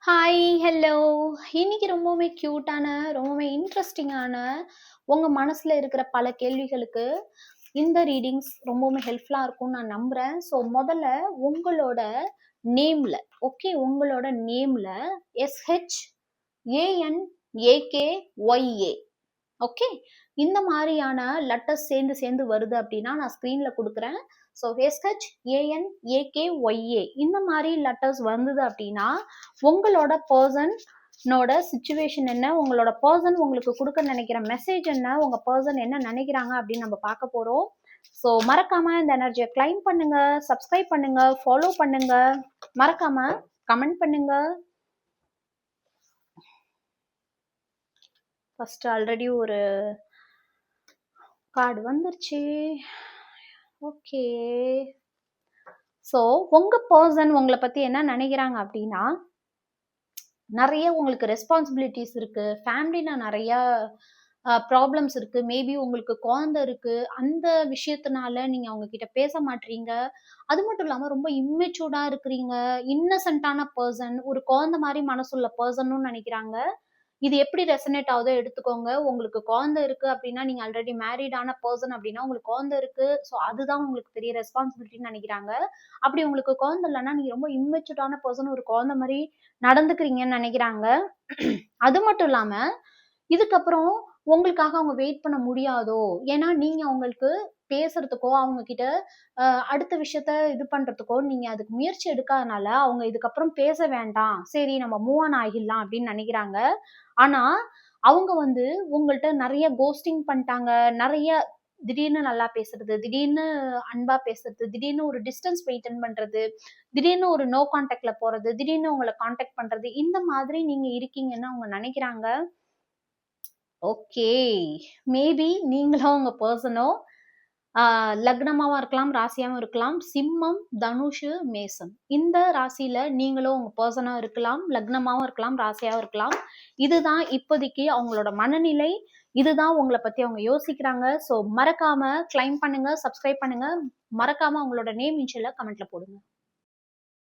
Hi, hello. இன்னைக்கு ரொம்பவுமே கியூட்டான, ரொம்பவுமே இன்ட்ரெஸ்டிங்கான, உங்க மனசுல இருக்கிற பல கேள்விகளுக்கு இந்த ரீடிங்ஸ் ரொம்பவுமே ஹெல்ப்ஃபுல்லா இருக்கும்னு நான் நம்புறேன். ஸோ முதல்ல உங்களோட நேம்ல, ஓகே, உங்களோட நேம்ல SHANAKYA, ஓகே, இந்த மாதிரியான லெட்டர்ஸ் சேர்ந்து சேர்ந்து வருது அப்படின்னா நான் ஸ்க்ரீன்ல கொடுக்குறேன். ஸோ SHANAKYA இந்த மாதிரி லெட்டர்ஸ் வந்தது அப்படின்னா உங்களோட பர்சனோட சுச்சுவேஷன் என்ன, உங்களோட பர்சன் உங்களுக்கு கொடுக்க நினைக்கிற மெசேஜ் என்ன, உங்க பர்சன் என்ன நினைக்கிறாங்க அப்படின்னு நம்ம பார்க்க போறோம். ஸோ மறக்காம இந்த எனர்ஜியை கிளைம் பண்ணுங்க, சப்ஸ்கிரைப் பண்ணுங்க, ஃபாலோ பண்ணுங்க, மறக்காம கமெண்ட் பண்ணுங்க. ஃபர்ஸ்ட் ஆல்ரெடி ஒரு கார்டு வந்துருச்சு. ஓகே, ஸோ உங்க பர்சன் உங்களை பத்தி என்ன நினைக்கிறாங்க அப்படின்னா, நிறைய உங்களுக்கு ரெஸ்பான்சிபிலிட்டிஸ் இருக்கு, ஃபேமிலினா நிறைய ப்ராப்ளம்ஸ் இருக்கு, மேபி உங்களுக்கு குழந்தை இருக்கு, அந்த விஷயத்தினால நீங்க அவங்க கிட்ட பேச மாட்டீங்க. அது மட்டும் இல்லாம ரொம்ப இம்மெச்சூர்டா இருக்கிறீங்க, இன்னசென்ட்டான பர்சன், ஒரு குழந்தை மாதிரி மனசுள்ள பர்சன்னு நினைக்கிறாங்க. இது எப்படி ரெசனேட் ஆகுதோ எடுத்துக்கோங்க. உங்களுக்கு குழந்தை இருக்கு அப்படின்னா, நீங்க ஆல்ரெடி மேரிடான பர்சன் அப்படின்னா உங்களுக்கு குழந்தை இருக்கு, ஸோ அதுதான் உங்களுக்கு பெரிய ரெஸ்பான்சிபிலிட்டின்னு நினைக்கிறாங்க. அப்படி உங்களுக்கு குழந்தை இல்லைன்னா நீங்க ரொம்ப இம்மெச்சூர்டான பர்சன், ஒரு குழந்தை மாதிரி நடந்துக்கிறீங்கன்னு நினைக்கிறாங்க. அது மட்டும் இல்லாம இதுக்கப்புறம் உங்களுக்காக அவங்க வெயிட் பண்ண முடியாதோ, ஏன்னா நீங்க அவங்களுக்கு பேசுறதுக்கோ அவங்க கிட்ட அடுத்த விஷயத்த இது பண்றதுக்கோ நீங்க அதுக்கு முயற்சி எடுக்காதனால அவங்க இதுக்கப்புறம் பேச வேண்டாம், சரி நம்ம மூவ் ஆன் ஆகிடலாம் அப்படின்னு நினைக்கிறாங்க. ஆனா அவங்க உங்கள்ட்ட நிறைய கோஸ்டிங் பண்ணிட்டாங்க, நிறைய திடீர்னு நல்லா பேசுறது, திடீர்னு அன்பா பேசுறது, திடீர்னு ஒரு டிஸ்டன்ஸ் மெயின்டைன் பண்றது, திடீர்னு ஒரு நோ கான்டாக்ட்ல போறது, திடீர்னு உங்களை கான்டாக்ட் பண்றது, இந்த மாதிரி நீங்க இருக்கீங்கன்னு அவங்க நினைக்கிறாங்க. ஓகே, மேபி நீங்களும் உங்க பர்சனோ லக்னமாவும் இருக்கலாம், ராசியாவும் இருக்கலாம். சிம்மம், தனுஷு, மேசம், இந்த ராசியில நீங்களும் உங்க பர்சனா இருக்கலாம், லக்னமாவும் இருக்கலாம், ராசியாவும் இருக்கலாம். இதுதான் இப்போதைக்கு அவங்களோட மனநிலை, இதுதான் உங்களை பத்தி அவங்க யோசிக்கிறாங்க. ஸோ மறக்காம கிளைம் பண்ணுங்க, சப்ஸ்கிரைப் பண்ணுங்க, மறக்காம அவங்களோட நேம் இன்ஷியல கமெண்ட்ல போடுங்க.